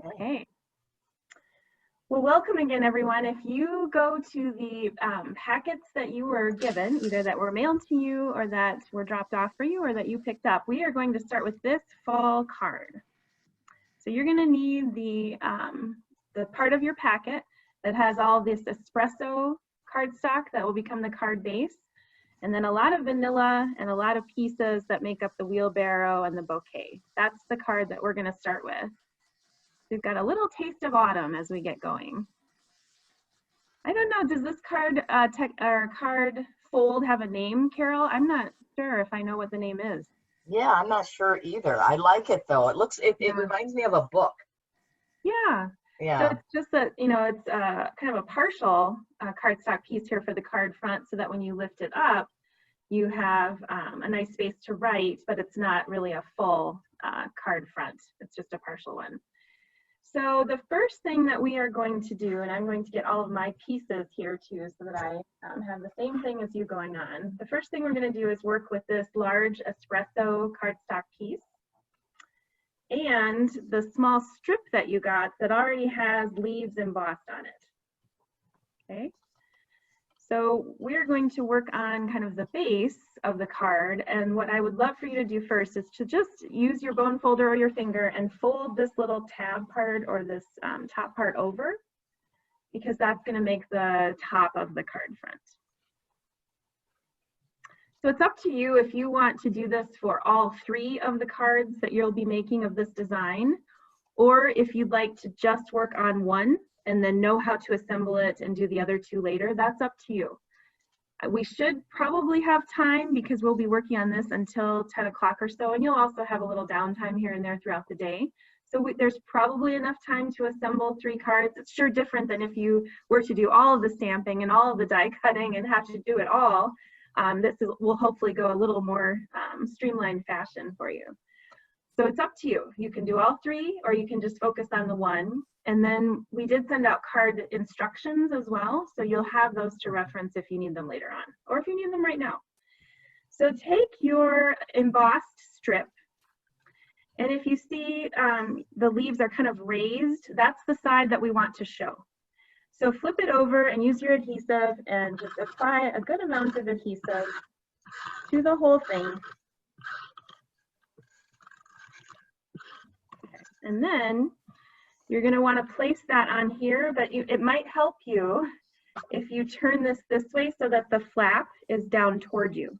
Okay. Well, welcome again, everyone. If you go to the packets that you were given, either that were mailed to you or that were dropped off for you or that you picked up, we are going to start with this fall card. So you're going to need the part of your packet that has all this espresso cardstock that will become the card base, and then a lot of vanilla and a lot of pieces that make up the wheelbarrow and the bouquet. That's the card that we're going to start with. We've got a little taste of autumn as we get going. I don't know, does this card card fold have a name, Carol? I'm not sure if I know what the name is. Yeah, I'm not sure either. I like it though. It reminds me of a book. Yeah. Yeah. So it's just that, it's kind of a partial cardstock piece here for the card front, so that when you lift it up, you have a nice space to write, but it's not really a full card front. It's just a partial one. So the first thing that we are going to do, and I'm going to get all of my pieces here too so that I have the same thing as you going on. The first thing we're going to do is work with this large espresso cardstock piece and the small strip that you got that already has leaves embossed on it. Okay. So we're going to work on kind of the base of the card, and what I would love for you to do first is to just use your bone folder or your finger and fold this little tab part or this top part over, because that's going to make the top of the card front. So it's up to you if you want to do this for all 3 of the cards that you'll be making of this design, or if you'd like to just work on one and then know how to assemble it and do the other 2 later. That's up to you. We should probably have time because we'll be working on this until 10 o'clock or so, and you'll also have a little downtime here and there throughout the day. So there's probably enough time to assemble 3 cards. It's sure different than if you were to do all of the stamping and all of the die cutting and have to do it all. Will hopefully go a little more streamlined fashion for you. So it's up to you. You can do all 3, or you can just focus on the one. And then we did send out card instructions as well, so you'll have those to reference if you need them later on, or if you need them right now. So take your embossed strip, and if you see the leaves are kind of raised, that's the side that we want to show. So flip it over and use your adhesive and just apply a good amount of adhesive to the whole thing. And then you're going to want to place that on here, but it might help you if you turn this way so that the flap is down toward you.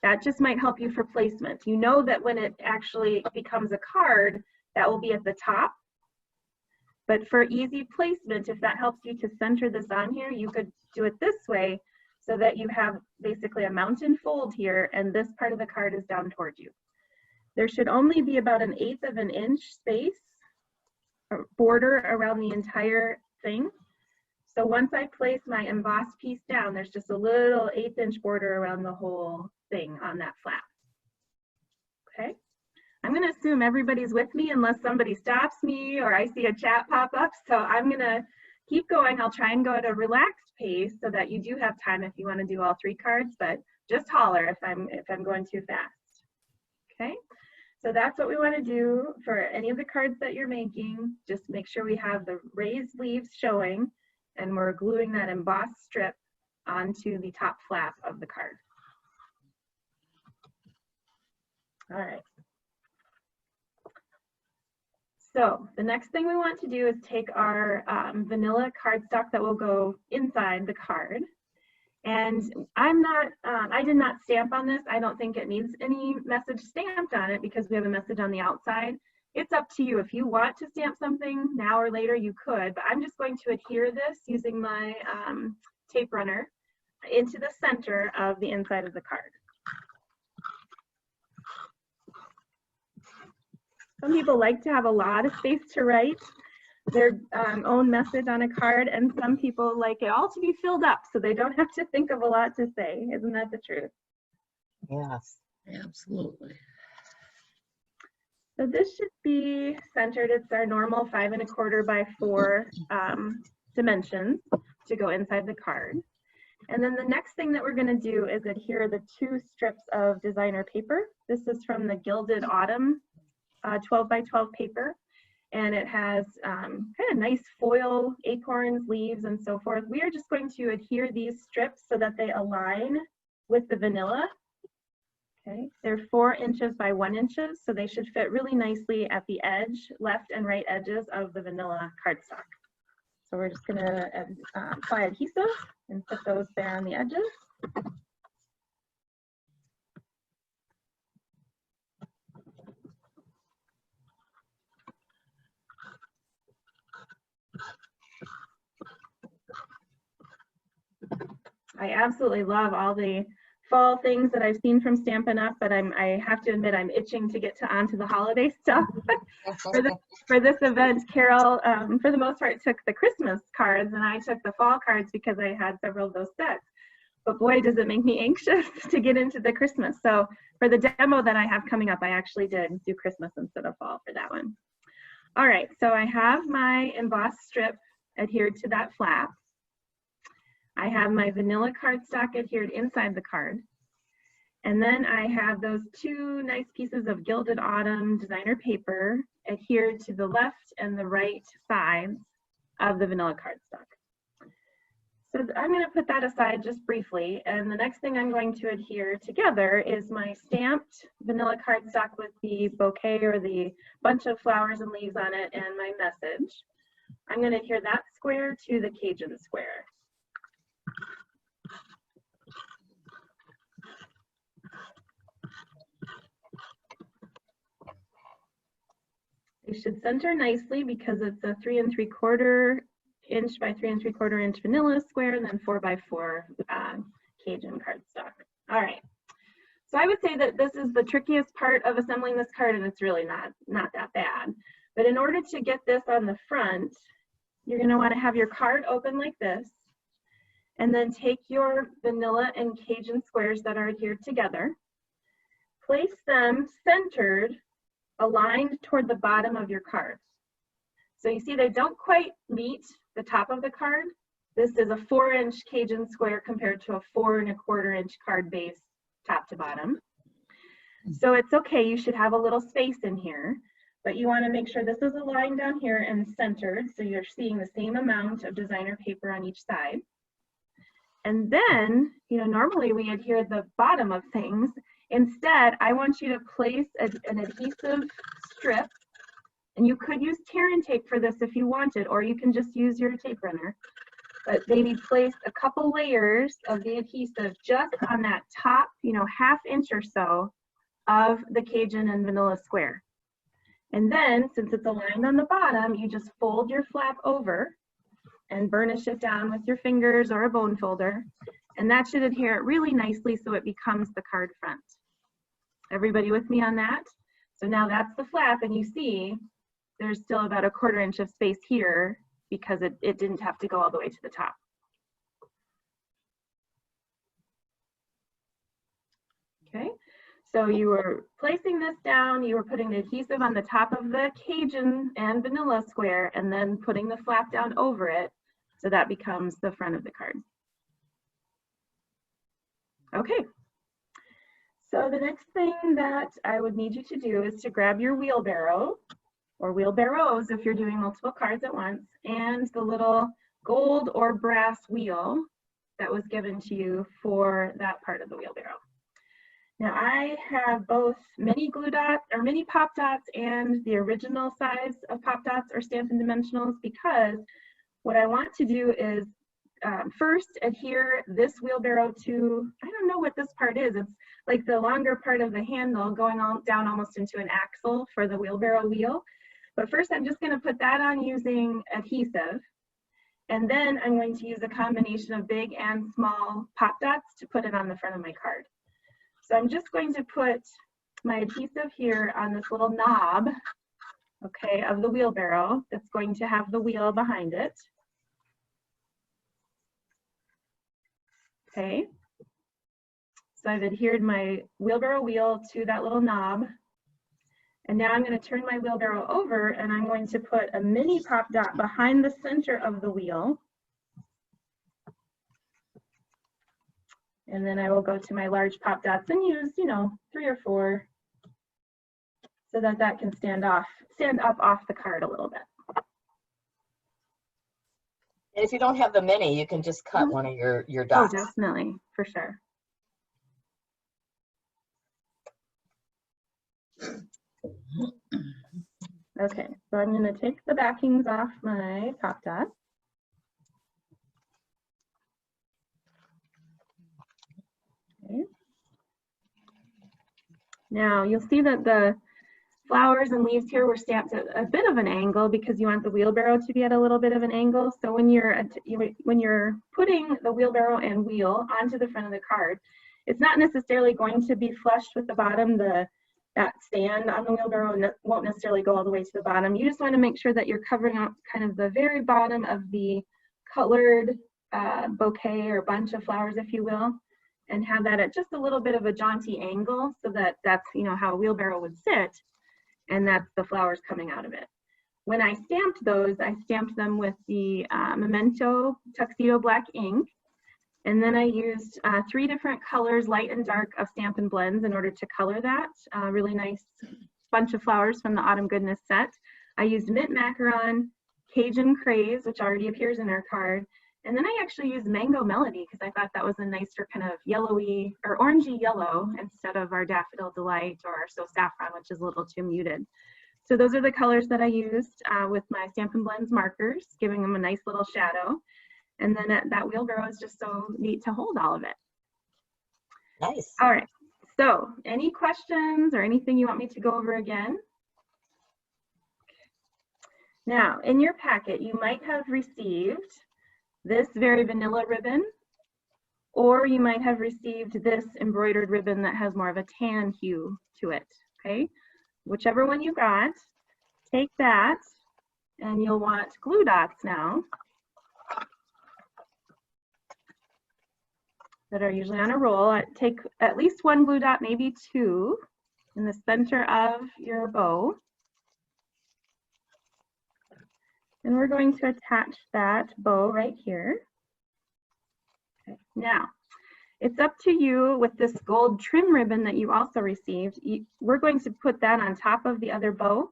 That just might help you for placement. You know that when it actually becomes a card, that will be at the top. But for easy placement, if that helps you to center this on here, you could do it this way so that you have basically a mountain fold here, and this part of the card is down toward you. There should only be about 1/8 of an inch space or border around the entire thing. So once I place my embossed piece down, there's just a little 1/8 inch border around the whole thing on that flap. Okay, I'm going to assume everybody's with me unless somebody stops me or I see a chat pop up. So I'm going to keep going. I'll try and go at a relaxed pace so that you do have time if you want to do all 3 cards, but just holler if I'm going too fast. Okay. So that's what we want to do for any of the cards that you're making. Just make sure we have the raised leaves showing, and we're gluing that embossed strip onto the top flap of the card. All right. So the next thing we want to do is take our vanilla cardstock that will go inside the card. And I did not stamp on this. I don't think it needs any message stamped on it because we have a message on the outside. It's up to you. If you want to stamp something now or later, you could, but I'm just going to adhere this using my tape runner into the center of the inside of the card. Some people like to have a lot of space to write their own message on a card, and some people like it all to be filled up so they don't have to think of a lot to say. Isn't that the truth? Yes, absolutely. So this should be centered. It's our normal 5 1/4 by 4 dimensions to go inside the card. And then the next thing that we're going to do is adhere the 2 strips of designer paper. This is from the Gilded Autumn 12 by 12 paper. and it has kind of nice foil, acorns, leaves, and so forth. We are just going to adhere these strips so that they align with the vanilla. Okay, they're 4 inches by 1 inches, so they should fit really nicely at the edge, left and right edges of the vanilla cardstock. So we're just gonna apply adhesive and put those there on the edges. I absolutely love all the fall things that I've seen from Stampin' Up, but I have to admit I'm itching to get onto the holiday stuff. For this event, Carol, for the most part, took the Christmas cards, and I took the fall cards because I had several of those sets. But boy, does it make me anxious to get into the Christmas. So for the demo that I have coming up, I actually did do Christmas instead of fall for that one. All right, so I have my embossed strip adhered to that flap. I have my vanilla cardstock adhered inside the card. And then I have those 2 nice pieces of Gilded Autumn designer paper adhered to the left and the right sides of the vanilla cardstock. So I'm going to put that aside just briefly. And the next thing I'm going to adhere together is my stamped vanilla cardstock with the bouquet or the bunch of flowers and leaves on it and my message. I'm going to adhere that square to the Cajun square. It should center nicely because it's a 3 3/4 inch by 3 3/4 inch vanilla square and then 4 by 4 Cajun cardstock. All right. So I would say that this is the trickiest part of assembling this card, and it's really not that bad. But in order to get this on the front, you're going to want to have your card open like this, and then take your vanilla and Cajun squares that are adhered together, place them centered, aligned toward the bottom of your card. So you see they don't quite meet the top of the card. This is a 4-inch Cajun square compared to a 4 1/4 inch card base top to bottom. So it's okay, you should have a little space in here, but you want to make sure this is aligned down here and centered so you're seeing the same amount of designer paper on each side. And then, you know, normally we adhere the bottom of things. Instead, I want you to place an adhesive strip, and you could use tear and tape for this if you wanted, or you can just use your tape runner. But maybe place a couple layers of the adhesive just on that top, you know, 1/2 inch or so of the Cajun and vanilla square. And then, since it's aligned on the bottom, you just fold your flap over and burnish it down with your fingers or a bone folder. And that should adhere it really nicely so it becomes the card front. Everybody with me on that? So now that's the flap, and you see there's still about 1/4 inch of space here because it didn't have to go all the way to the top. Okay, so you were placing this down, you were putting the adhesive on the top of the Cajun and vanilla square, and then putting the flap down over it, so that becomes the front of the card. Okay. So the next thing that I would need you to do is to grab your wheelbarrow, or wheelbarrows if you're doing multiple cards at once, and the little gold or brass wheel that was given to you for that part of the wheelbarrow. Now I have both mini glue dots or mini pop dots and the original size of pop dots or Stampin' Dimensionals, because what I want to do is first adhere this wheelbarrow to, I don't know what this part is. It's like the longer part of the handle going down almost into an axle for the wheelbarrow wheel. But first I'm just going to put that on using adhesive. And then I'm going to use a combination of big and small pop dots to put it on the front of my card. So I'm just going to put my adhesive here on this little knob, okay, of the wheelbarrow that's going to have the wheel behind it. Okay, so I've adhered my wheelbarrow wheel to that little knob. And now I'm going to turn my wheelbarrow over, and I'm going to put a mini pop dot behind the center of the wheel. And then I will go to my large pop dots and use, you know, 3 or 4 so that that can stand up off the card a little bit. And if you don't have the mini, you can just cut one of your Oh, dots. definitely, for sure. Okay, so I'm going to take the backings off my pop dot. Okay. Now you'll see that the flowers and leaves here were stamped at a bit of an angle because you want the wheelbarrow to be at a little bit of an angle. So when you're putting the wheelbarrow and wheel onto the front of the card, it's not necessarily going to be flush with the bottom. That stand on the wheelbarrow won't necessarily go all the way to the bottom. You just want to make sure that you're covering up kind of the very bottom of the colored bouquet or bunch of flowers, if you will, and have that at just a little bit of a jaunty angle so that that's, you know, how a wheelbarrow would sit, and that's the flowers coming out of it. When I stamped those, I stamped them with the Memento Tuxedo Black ink. And then I used 3 different colors, light and dark, of Stampin' Blends in order to color that. Really nice bunch of flowers from the Autumn Goodness set. I used Mint Macaron, Cajun Craze, which already appears in our card. And then I actually used Mango Melody because I thought that was a nicer kind of yellowy or orangey yellow instead of our Daffodil Delight or our So Saffron, which is a little too muted. So those are the colors that I used with my Stampin' Blends markers, giving them a nice little shadow. And then that wheelbarrow is just so neat to hold all of it. Nice. All right, so any questions or anything you want me to go over again? Now, in your packet, you might have received this very vanilla ribbon, or you might have received this embroidered ribbon that has more of a tan hue to it, okay? Whichever one you got, take that, and you'll want glue dots now that are usually on a roll. Take at least 1 glue dot, maybe 2, in the center of your bow. And we're going to attach that bow right here. Okay. Now, it's up to you with this gold trim ribbon that you also received. We're going to put that on top of the other bow.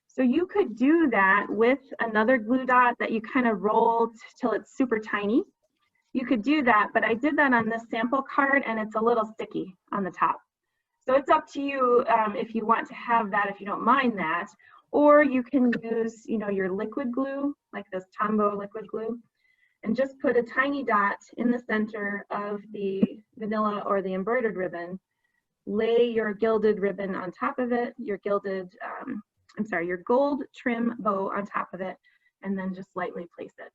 So you could do that with another glue dot that you kind of roll till it's super tiny. You could do that, but I did that on this sample card and it's a little sticky on the top. So it's up to you if you want to have that, if you don't mind that, or you can use, you know, your liquid glue, like this Tombow liquid glue, and just put a tiny dot in the center of the vanilla or the embroidered ribbon. Lay your gilded ribbon on top of it, your your gold trim bow on top of it, and then just lightly place it.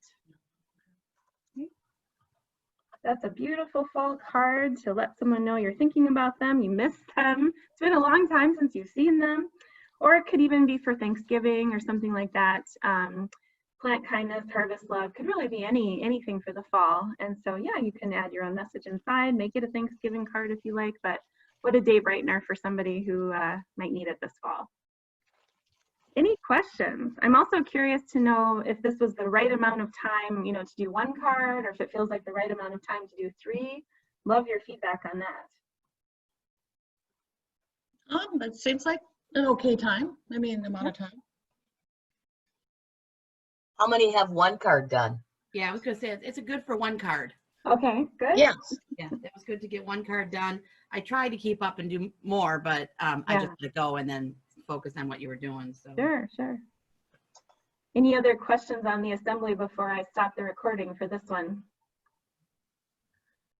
That's a beautiful fall card to let someone know you're thinking about them, you miss them. It's been a long time since you've seen them. Or it could even be for Thanksgiving or something like that. Plant kindness, harvest love, could really be anything for the fall. And so, yeah, you can add your own message inside, make it a Thanksgiving card if you like, but what a day brightener for somebody who might need it this fall. Any questions? I'm also curious to know if this was the right amount of time, you know, to do 1 card, or if it feels like the right amount of time to do 3. Love your feedback on that. It seems like an okay time. I mean, amount of time. How many have 1 card done? Yeah, I was gonna say it's a good for 1 card. Okay, good. Yes. Yeah, it was good to get 1 card done. I tried to keep up and do more, but I Yeah. just let go and then focus on what you were doing. So Sure, sure. Any other questions on the assembly before I stop the recording for this one?